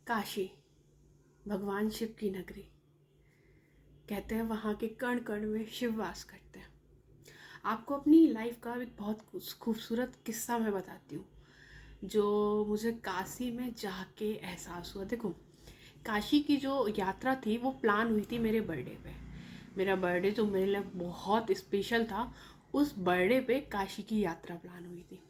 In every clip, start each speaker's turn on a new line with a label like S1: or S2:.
S1: काशी, भगवान शिव की नगरी। कहते हैं वहाँ के कण कण में शिव वास करते हैं। आपको अपनी लाइफ का एक बहुत खूबसूरत किस्सा मैं बताती हूँ, जो मुझे काशी में जाके एहसास हुआ। देखो, काशी की जो यात्रा थी वो प्लान हुई थी मेरे बर्थडे पे। मेरा बर्थडे जो मेरे लिए बहुत स्पेशल था, उस बर्थडे पे काशी की यात्रा प्लान हुई थी।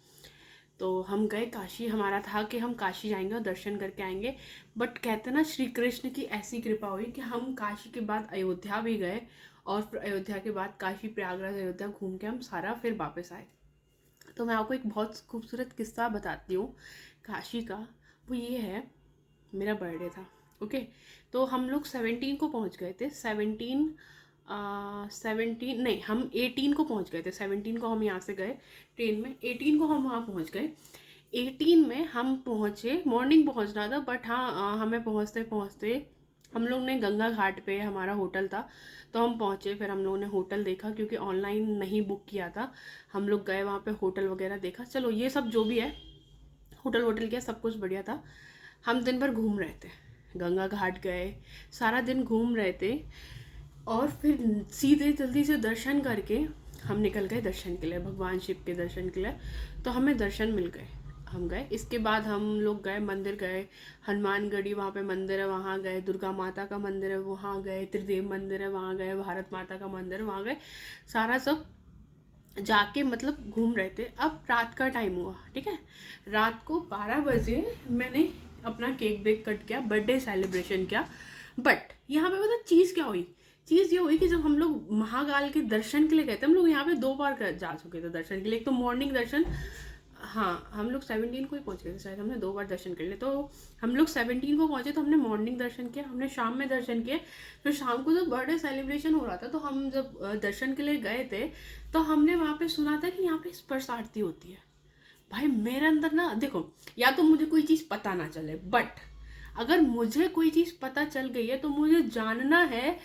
S1: तो हम गए काशी। हमारा था कि हम काशी जाएंगे और दर्शन करके आएंगे। बट कहते ना, श्री कृष्ण की ऐसी कृपा हुई कि हम काशी के बाद अयोध्या भी गए, और फिर अयोध्या के बाद काशी, प्रयागराज, अयोध्या घूम के हम सारा फिर वापस आए। तो मैं आपको एक बहुत खूबसूरत किस्सा बताती हूँ काशी का। वो ये है, मेरा बर्थडे था। ओके, तो हम लोग 17 को पहुँच गए थे। 17 नहीं, हम 18 को पहुँच गए थे। 17 को हम यहाँ से गए ट्रेन में, 18 को हम वहाँ पहुँच गए। 18 में हम पहुँचे, मॉर्निंग पहुँचना था, बट हाँ, हमें पहुँचते पहुँचते हम लोग ने गंगा घाट पे हमारा होटल था, तो हम पहुँचे। फिर हम लोगों ने होटल देखा, क्योंकि ऑनलाइन नहीं बुक किया था। हम लोग गए वहाँ पे, होटल वगैरह देखा। चलो ये सब जो भी है, होटल वोटल किया, सब कुछ बढ़िया था। हम दिन भर घूम रहे थे, गंगा घाट गए, सारा दिन घूम रहे थे। और फिर सीधे जल्दी से दर्शन करके हम निकल गए दर्शन के लिए, भगवान शिव के दर्शन के लिए। तो हमें दर्शन मिल गए, हम गए। इसके बाद हम लोग गए, मंदिर गए, हनुमानगढ़ी वहाँ पे मंदिर है, वहाँ गए। दुर्गा माता का मंदिर है, वहाँ गए। त्रिदेव मंदिर है, वहाँ गए। भारत माता का मंदिर है, वहाँ गए। सारा सब जाके मतलब घूम रहे थे। अब रात का टाइम हुआ, ठीक है। रात को 12 बजे मैंने अपना केक बेक कट किया, बर्थडे सेलिब्रेशन किया। बट यहाँ पे पता चीज़ क्या हुई? चीज़ ये हुई कि जब हम लोग महाकाल के दर्शन के लिए गए थे, हम लोग यहाँ पे 2 बार जा चुके थे दर्शन के लिए। एक तो मॉर्निंग दर्शन, हाँ, हम लोग 17 को ही पहुँच गए थे शायद, हमने 2 बार दर्शन कर लिए। तो हम लोग 17 को पहुँचे, तो हमने मॉर्निंग दर्शन किया, हमने शाम में दर्शन किए। फिर शाम को जब बर्थडे सेलिब्रेशन हो रहा था, तो हम जब दर्शन के लिए गए थे, तो हमने वहाँ पे सुना था कि यहाँ पे स्पर्श आरती होती है। भाई मेरे अंदर ना, देखो, या तो मुझे कोई चीज़ पता ना चले, बट अगर मुझे कोई चीज़ पता चल गई है तो मुझे जानना है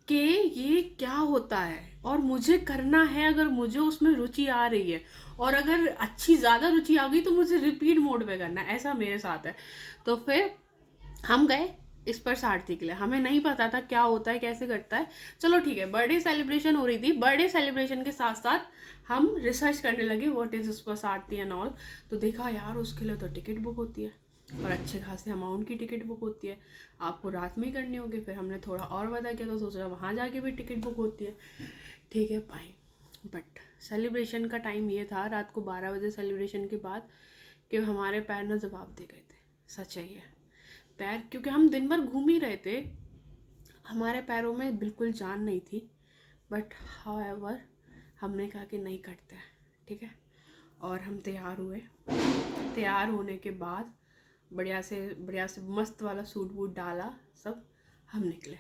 S1: कि ये क्या होता है, और मुझे करना है। अगर मुझे उसमें रुचि आ रही है, और अगर अच्छी ज़्यादा रुचि आ गई, तो मुझे रिपीट मोड पे करना है। ऐसा मेरे साथ है। तो फिर हम गए इस पर आरती के लिए। हमें नहीं पता था क्या होता है, कैसे करता है। चलो ठीक है, बर्थडे सेलिब्रेशन हो रही थी। बर्थडे सेलिब्रेशन के साथ साथ हम रिसर्च करने लगे, व्हाट इज स्पर्श आरती एंड ऑल। तो देखा यार, उसके लिए तो टिकट बुक होती है, और अच्छे खासे अमाउंट की टिकट बुक होती है। आपको रात में ही करनी होगी। फिर हमने थोड़ा और पता किया, तो सोचा वहाँ जाके भी टिकट बुक होती है। ठीक है भाई, बट सेलिब्रेशन का टाइम ये था, रात को 12 बजे सेलिब्रेशन के बाद, कि हमारे पैर ना जवाब दे गए थे। सच है ये। पैर, क्योंकि हम दिन भर घूम ही रहे थे, हमारे पैरों में बिल्कुल जान नहीं थी। बट हाउएवर हमने कहा कि नहीं करते हैं, ठीक है। और हम तैयार हुए। तैयार होने के बाद बढ़िया से मस्त वाला सूट वूट डाला, सब हम निकले।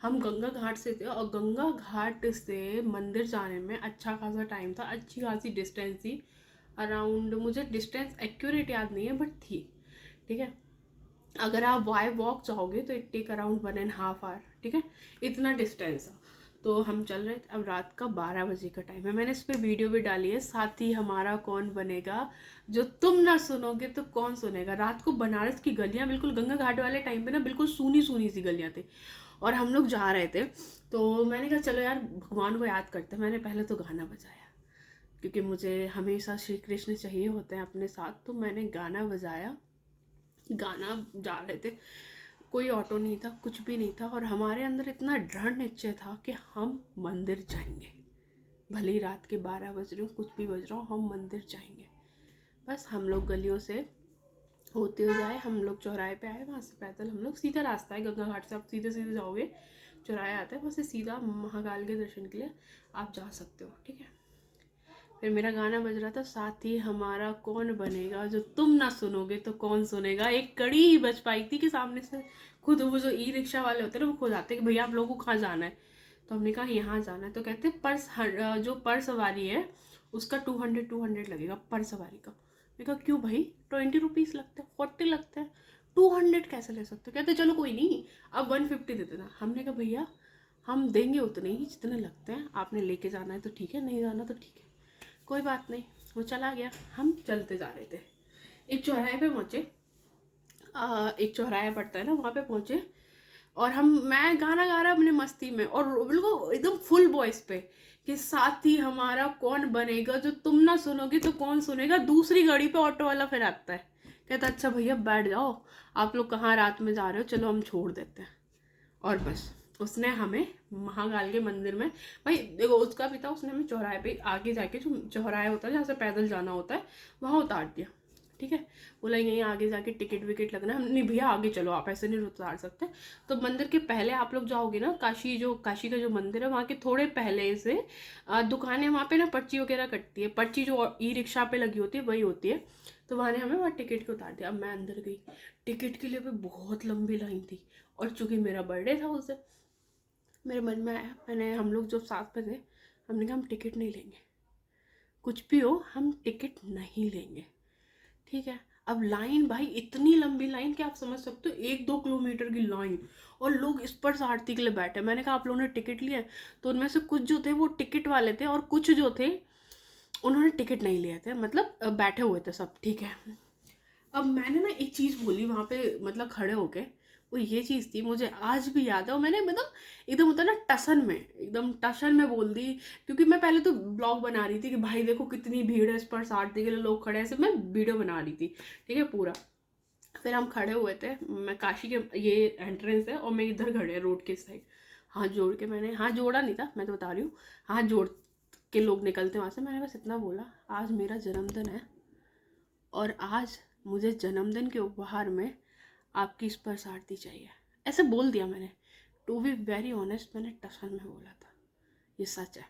S1: हम गंगा घाट से थे, और गंगा घाट से मंदिर जाने में अच्छा खासा टाइम था, अच्छी खासी डिस्टेंस थी। अराउंड, मुझे डिस्टेंस एक्यूरेट याद नहीं है, बट थी, ठीक है। अगर आप बाय वॉक जाओगे तो इट टेक अराउंड 1.5 आवर, ठीक है। इतना डिस्टेंस है। तो हम चल रहे थे। अब रात का 12 बजे का टाइम है। मैंने इस पर वीडियो भी डाली है, साथी हमारा कौन बनेगा, जो तुम ना सुनोगे तो कौन सुनेगा। रात को बनारस की गलियां, बिल्कुल गंगा घाट वाले टाइम पे ना, बिल्कुल सूनी सूनी सी गलियां थी, और हम लोग जा रहे थे। तो मैंने कहा चलो यार, भगवान को याद करते हैं। मैंने पहले तो गाना बजाया, क्योंकि मुझे हमेशा श्री कृष्ण चाहिए होते हैं अपने साथ। तो मैंने गाना बजाया, गाना जा रहे थे। कोई ऑटो नहीं था, कुछ भी नहीं था, और हमारे अंदर इतना दृढ़ निश्चय था कि हम मंदिर जाएंगे। भले ही रात के 12 बज रहे हो, कुछ भी बज रहा हो, हम मंदिर जाएंगे। बस हम लोग गलियों से होते हुए आए, हम लोग चौराहे पे आए। वहाँ से पैदल, हम लोग, सीधा रास्ता है गंगा घाट से, आप सीधे सीधे जाओगे, चौराहे आता है, वहाँ से सीधा महाकाल के दर्शन के लिए आप जा सकते हो, ठीक है। फिर मेरा गाना बज रहा था, साथी हमारा कौन बनेगा, जो तुम ना सुनोगे तो कौन सुनेगा। एक कड़ी ही बज पाई थी कि सामने से खुद वो जो ई रिक्शा वाले होते हैं ना, वो खुद आते कि भैया आप लोगों को कहाँ जाना है। तो हमने कहा यहाँ जाना है। तो कहते जो पर सवारी है उसका 200 लगेगा पर सवारी का। मैंने कहा क्यों भाई, 20 रुपीज़ लगते हैं, 40 लगते हैं, 200 कैसे ले सकते हो? कहते चलो कोई नहीं, अब 150 दे देना। हमने कहा भैया हम देंगे उतने ही जितने लगते हैं, आपने लेके जाना है तो ठीक है, नहीं जाना तो ठीक है, कोई बात नहीं। वो चला गया, हम चलते जा रहे थे। एक चौराहे पे पहुंचे, एक चौराहा पड़ता है ना, वहाँ पे पहुँचे और मैं गाना गा रहा अपने मस्ती में और बिल्कुल एकदम फुल वॉइस पे कि साथी हमारा कौन बनेगा, जो तुम ना सुनोगी तो कौन सुनेगा। दूसरी गाड़ी पे ऑटो वाला फिर आता है, कहता अच्छा भैया बैठ जाओ, आप लोग कहाँ रात में जा रहे हो, चलो हम छोड़ देते हैं। और बस उसने हमें महाकाल के मंदिर में, भाई देखो उसका भी था, उसने हमें चौराहे पे आगे जाके, जो चौराहा होता है जहाँ से पैदल जाना होता है, वहाँ उतार दिया। ठीक है, बोला यहीं आगे जाके टिकट विकेट लगना है। हम नहीं भैया आगे चलो, आप ऐसे नहीं उतार सकते। तो मंदिर के पहले आप लोग जाओगे ना, काशी का जो मंदिर है वहाँ के थोड़े पहले से दुकानें, वहाँ पे ना पर्ची वगैरह कटती है, पर्ची जो ई रिक्शा पे लगी होती है वही होती है। तो वहाँ ने हमें वहाँ टिकट के उतार दिया। अब मैं अंदर गई, टिकट के लिए भी बहुत लंबी लाइन थी, और चूंकि मेरा बर्थडे था उस दिन, मेरे मन में आया, हम लोग जब साथ में थे, हमने कहा हम टिकट नहीं लेंगे, कुछ भी हो हम टिकट नहीं लेंगे। ठीक है, अब लाइन भाई इतनी लंबी लाइन कि आप समझ सकते हो 1-2 किलोमीटर की लाइन, और लोग इस पर आरती के लिए बैठे। मैंने कहा आप लोगों ने टिकट लिया? तो उनमें से कुछ जो थे वो टिकट वाले थे, और कुछ जो थे उन्होंने टिकट नहीं लिए थे, मतलब बैठे हुए थे सब। ठीक है, अब मैंने ना एक चीज़ बोली वहाँ पे, मतलब खड़े होके, वो ये चीज़ थी मुझे आज भी याद है। और मैंने मतलब एकदम होता है ना टसन में, एकदम टसन में बोल दी, क्योंकि मैं पहले तो ब्लॉग बना रही थी कि भाई देखो कितनी भीड़ है, इस पर 60 के लिए लोग खड़े हैं, ऐसे मैं वीडियो बना रही थी। ठीक है पूरा, फिर हम खड़े हुए थे, मैं काशी के, ये एंट्रेंस है और मैं इधर खड़े रोड के साइड, हाथ जोड़ के, मैंने हाथ जोड़ा नहीं था, मैं तो बता रही हूँ, हाथ जोड़ के लोग निकलते वहाँ से, मैंने बस इतना बोला आज मेरा जन्मदिन है, और आज मुझे जन्मदिन के उपहार में आपकी स्पर्श आरती चाहिए, ऐसे बोल दिया मैंने। टू बी वेरी ऑनेस्ट, मैंने टसन में बोला था, ये सच है।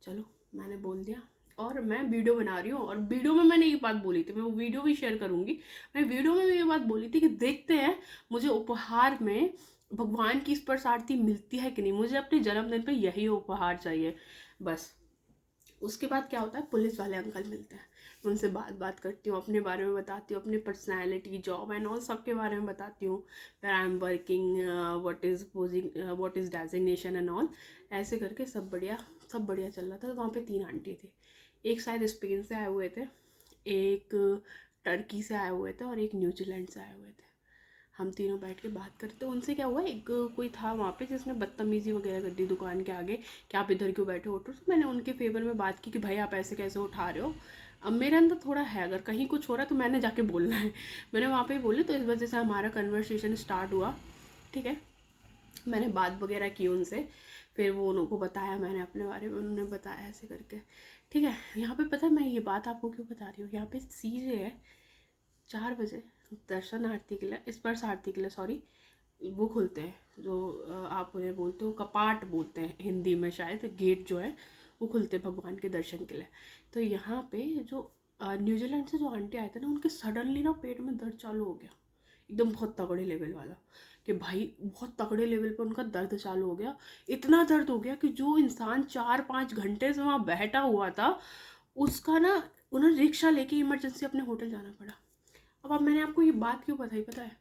S1: चलो मैंने बोल दिया, और मैं वीडियो बना रही हूँ, और वीडियो में मैंने ये बात बोली थी, मैं वो वीडियो भी शेयर करूँगी। मैं वीडियो में भी ये बात बोली थी कि देखते हैं मुझे उपहार में भगवान की स्पर्श आरती मिलती है कि नहीं, मुझे अपने जन्मदिन पर यही उपहार चाहिए बस। उसके बाद क्या होता है, पुलिस वाले अंकल मिलते हैं, उनसे बात करती हूँ, अपने बारे में बताती हूँ, अपनी पर्सनैलिटी, जॉब एंड ऑल सब के बारे में बताती हूँ, फिर I am working, what is designation and all, ऐसे करके सब बढ़िया चल रहा था। तो वहाँ पे 3 आंटी थी, एक शायद स्पेन से आए हुए थे, एक टर्की से आए हुए थे, और एक न्यूजीलैंड से आए हुए थे। हम तीनों बैठ के बात करते, उनसे क्या हुआ, एक कोई था वहाँ पे जिसने बदतमीज़ी वगैरह कर दी दुकान के आगे कि आप इधर क्यों बैठे हो। तो मैंने उनके फेवर में बात की कि भाई आप ऐसे कैसे उठा रहे हो। अब मेरे अंदर थोड़ा है, अगर कहीं कुछ हो रहा है तो मैंने जाके बोलना है, मैंने वहाँ पे बोली, तो इस वजह से हमारा कन्वर्सेशन स्टार्ट हुआ। ठीक है, मैंने बात वगैरह की उनसे, फिर वो उनको बताया मैंने अपने बारे में, उन्होंने बताया ऐसे करके। ठीक है, यहाँ पे पता है मैं ये बात आपको क्यों बता रही हूँ, यहाँ पे सीजे है 4 बजे दर्शन आरती के लिए, स्पर्श आरती के लिए सॉरी, वो खुलते हैं जो आप उन्हें बोलते हो कपाट बोलते हैं हिंदी में, शायद गेट जो है वो खुलते हैं भगवान के दर्शन के लिए। तो यहाँ पे जो न्यूजीलैंड से जो आंटी आए थे ना, उनके सडनली ना पेट में दर्द चालू हो गया, एकदम बहुत तगड़े लेवल वाला, कि भाई बहुत तगड़े लेवल पे उनका दर्द चालू हो गया। इतना दर्द हो गया कि जो इंसान 4-5 घंटे से वहाँ बैठा हुआ था, उसका ना उन्हें रिक्शा लेके इमरजेंसी अपने होटल जाना पड़ा। अब मैंने आपको ये बात क्यों बताई पता है,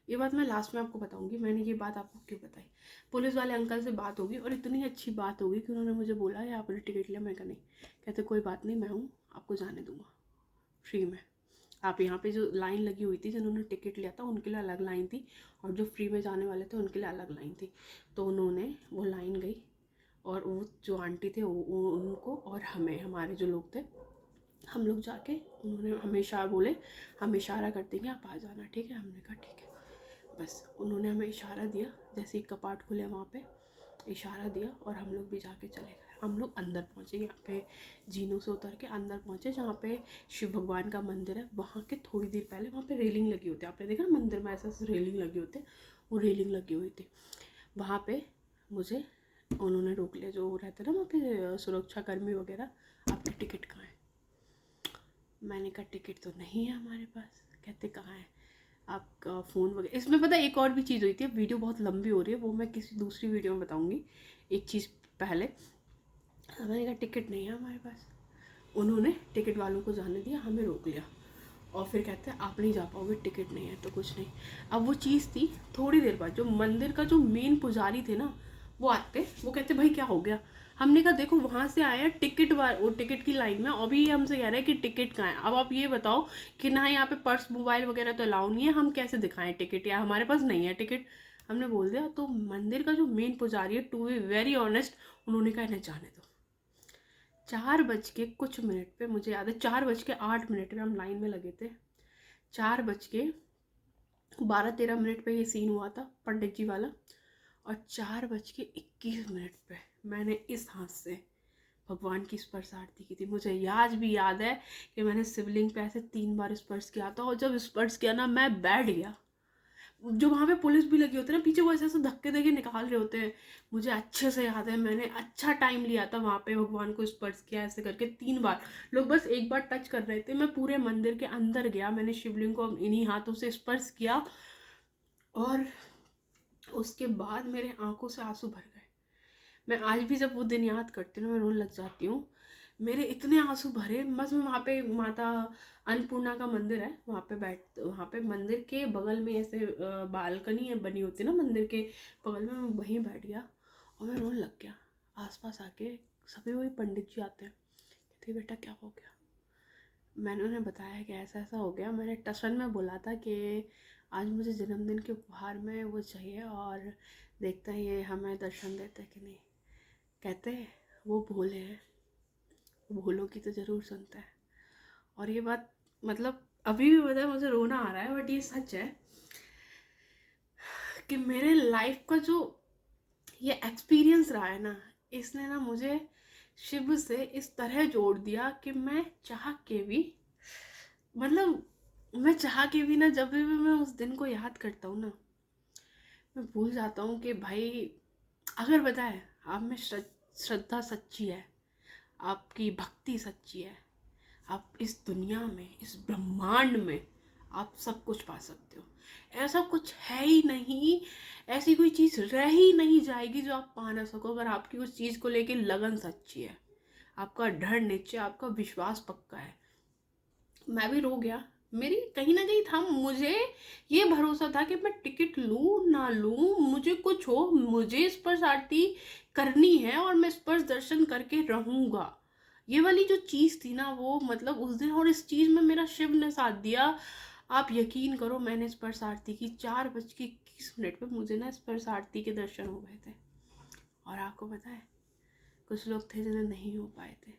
S1: ये बात मैं लास्ट में आपको बताऊंगी, मैंने ये बात आपको क्यों बताई। पुलिस वाले अंकल से बात होगी, और इतनी अच्छी बात होगी कि उन्होंने मुझे बोला है आपने टिकट लिया, मैं कहा नहीं, कहते कोई बात नहीं, मैं हूँ, आपको जाने दूंगा फ्री में। आप यहाँ पे जो लाइन लगी हुई थी, जिन्होंने टिकट लिया था उनके लिए अलग लाइन थी, और जो फ्री में जाने वाले थे उनके लिए अलग लाइन थी। तो उन्होंने वो लाइन गई, और वो जो आंटी थे वो उनको और हमें, हमारे जो लोग थे, हम लोग जाके, उन्होंने हमेशा बोले, हम इशारा कर देंगे आप आ जाना। ठीक है, हमने कहा ठीक है। बस उन्होंने हमें इशारा दिया, जैसे ही कपाट खुले वहाँ पे इशारा दिया, और हम लोग भी जाके चले गए। हम लोग अंदर पहुँचे, यहाँ पे जीनों से उतर के अंदर पहुँचे, जहाँ पे शिव भगवान का मंदिर है। वहाँ के थोड़ी देर पहले वहाँ पे रेलिंग लगी होती है, आपने देखा मंदिर में ऐसा रेलिंग लगी होती है, वो रेलिंग लगी हुई थी। वहाँ पे मुझे उन्होंने रोक लिया, जो रहते ना वहाँ पे सुरक्षा कर्मी वगैरह, आपकी टिकट कहाँ है। मैंने कहा टिकट तो नहीं है हमारे पास। कहते कहाँ है आपका फ़ोन वगैरह। इसमें पता है एक और भी चीज़ हुई थी, वीडियो बहुत लंबी हो रही है, वो मैं किसी दूसरी वीडियो में बताऊंगी। एक चीज़ पहले, मैंने कहा टिकट नहीं है हमारे पास, उन्होंने टिकट वालों को जाने दिया, हमें रोक लिया, और फिर कहते हैं आप नहीं जा पाओगे, टिकट नहीं है। तो कुछ नहीं, अब वो चीज़ थी, थोड़ी देर बाद जो मंदिर का जो मेन पुजारी थे ना वो आते, वो कहते भाई क्या हो गया, हमने कहा देखो वहाँ से आए हैं टिकट वो टिकट की लाइन में, अभी हमसे कह रहे हैं कि टिकट कहाँ है। अब आप ये बताओ कि ना यहाँ पे पर्स मोबाइल वगैरह तो अलाउ नहीं है, हम कैसे दिखाएं टिकट, या हमारे पास नहीं है टिकट। हमने बोल दिया। तो मंदिर का जो मेन पुजारी है, टू बी वेरी ऑनेस्ट, उन्होंने कहा इन्हें जाने दो। 4 बज के कुछ मिनट पे, मुझे याद है 4 बज के 8 मिनट पे हम लाइन में लगे थे। 4 बज के 12-13 मिनट पे ये सीन हुआ था पंडित जी वाला, और 4 बज के 21 मिनट पे मैंने इस हाथ से भगवान की स्पर्श आरती की थी। मुझे आज भी याद है कि मैंने शिवलिंग पे ऐसे 3 बार स्पर्श किया था, और जब स्पर्श किया ना मैं बैठ गया। जो वहाँ पे पुलिस भी लगी होती है ना पीछे, वो ऐसे ऐसे धक्के देके निकाल रहे होते हैं। मुझे अच्छे से याद है, मैंने अच्छा टाइम लिया था वहाँ पे, भगवान को स्पर्श किया ऐसे करके 3 बार। लोग बस एक बार टच कर रहे थे, मैं पूरे मंदिर के अंदर गया, मैंने शिवलिंग को इन्हीं हाथों से स्पर्श किया, और उसके बाद मेरे आंखों से आंसू भर गए। मैं आज भी जब वो दिन याद करती हूँ मैं रोने लग जाती हूँ। मेरे इतने आंसू भरे, बस मैं वहाँ पे माता अन्नपूर्णा का मंदिर है, वहाँ पे मंदिर के बगल में ऐसे बालकनी है बनी होती है ना मंदिर के बगल में, मैं वहीं बैठ गया और मैं रोने लग गया। आसपास आके सभी वही पंडित जी आते हैं, कहते बेटा क्या हो गया। मैंने उन्हें बताया कि ऐसा ऐसा हो गया। मैंने टशन में बोला था कि आज मुझे जन्मदिन के उपहार में वो चाहिए, और देखते हैं ये हमें दर्शन देते कि नहीं। कहते हैं वो भोले हैं, भोलों की तो ज़रूर सुनता है। और ये बात मतलब अभी भी पता है, मुझे रोना आ रहा है, बट ये सच है कि मेरे लाइफ का जो ये एक्सपीरियंस रहा है ना, इसने ना मुझे शिव से इस तरह जोड़ दिया कि मैं चाह के भी, मतलब मैं चाह के भी ना, जब भी मैं उस दिन को याद करता हूँ ना, मैं भूल जाता हूँ कि भाई अगर बताए आप में श्रद्धा सच्ची है, आपकी भक्ति सच्ची है, आप इस दुनिया में, इस ब्रह्मांड में आप सब कुछ पा सकते हो। ऐसा कुछ है ही नहीं, ऐसी कोई चीज़ रह ही नहीं जाएगी जो आप पा ना सको, अगर आपकी उस चीज़ को लेके लगन सच्ची है, आपका दृढ़ निश्चय, आपका विश्वास पक्का है। मैं भी रो गया, मेरी कहीं ना कहीं था, मुझे ये भरोसा था कि मैं टिकट लूँ ना लूँ, मुझे कुछ हो, मुझे स्पर्श आरती करनी है और मैं स्पर्श दर्शन करके रहूँगा। ये वाली जो चीज़ थी ना वो, मतलब उस दिन, और इस चीज़ में मेरा शिव ने साथ दिया। आप यकीन करो, मैंने स्पर्श आरती की 4 बज के 21 मिनट पे, मुझे ना स्पर्श आरती के दर्शन हो गए थे। और आपको पता है कुछ लोग थे जिन्हें नहीं हो पाए थे,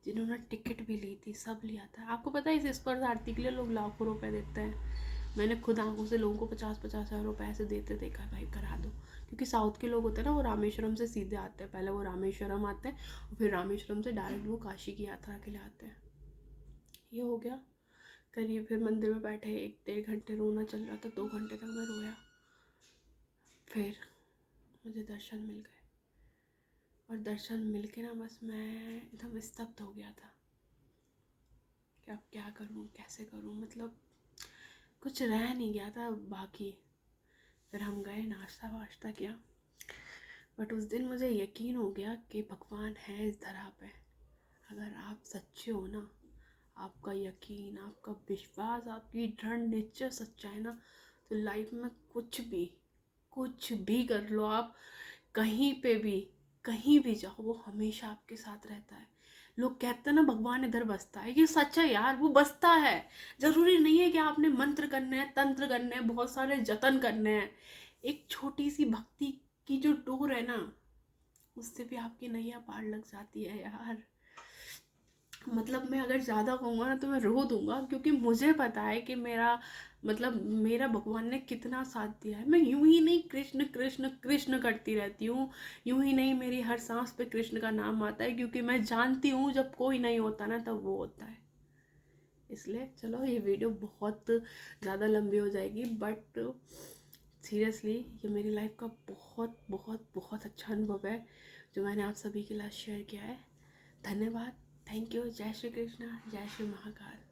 S1: जिन्होंने टिकट भी ली थी, सब लिया था। आपको पता है इस स्पर्श आरती के लिए लोग लाखों रुपए देते हैं। मैंने खुद आंखों से लोगों को 50-50 हज़ार रुपए ऐसे देते देखा है, भाई करा दो। क्योंकि साउथ के लोग होते हैं ना, वो रामेश्वरम से सीधे आते हैं, पहले वो रामेश्वरम आते हैं और फिर रामेश्वरम से डायरेक्ट वो काशी की यात्रा के लिए आते हैं। ये हो गया करिए, फिर मंदिर में बैठे 1-1.5 घंटे रोना चल रहा था, 2 घंटे तक मैं रोया। फिर मुझे दर्शन मिल गए, और दर्शन मिल के ना बस मैं एकदम स्तब्ध हो गया था कि अब क्या करूँ, कैसे करूँ, मतलब कुछ रह नहीं गया था बाकी। फिर हम गए, नाश्ता वाश्ता किया, बट उस दिन मुझे यकीन हो गया कि भगवान है इस धरा पे। अगर आप सच्चे हो ना, आपका यकीन, आपका विश्वास, आपकी दृढ़ निश्चय सच्चा है ना, तो लाइफ में कुछ भी कर लो आप, कहीं भी जाओ, वो हमेशा आपके साथ रहता है। लोग कहते हैं ना भगवान इधर बसता है, ये सच है यार, वो बसता है। जरूरी नहीं है कि आपने मंत्र करने हैं, तंत्र करने हैं, बहुत सारे जतन करने हैं। एक छोटी सी भक्ति की जो डोर है ना, उससे भी आपकी नैया पार लग जाती है यार। मतलब मैं अगर ज़्यादा कहूँगा ना तो मैं रो दूँगा, क्योंकि मुझे पता है कि मेरा भगवान ने कितना साथ दिया है। मैं यूं ही नहीं कृष्ण कृष्ण कृष्ण करती रहती हूँ, यूं ही नहीं मेरी हर सांस पे कृष्ण का नाम आता है, क्योंकि मैं जानती हूँ जब कोई नहीं होता ना तब वो होता है। इसलिए चलो, ये वीडियो बहुत ज़्यादा लंबी हो जाएगी, बट सीरियसली ये मेरी लाइफ का बहुत बहुत बहुत अच्छा अनुभव है जो मैंने आप सभी के साथ शेयर किया है। धन्यवाद, थैंक यू। जय श्री कृष्णा, जय श्री महाकाल।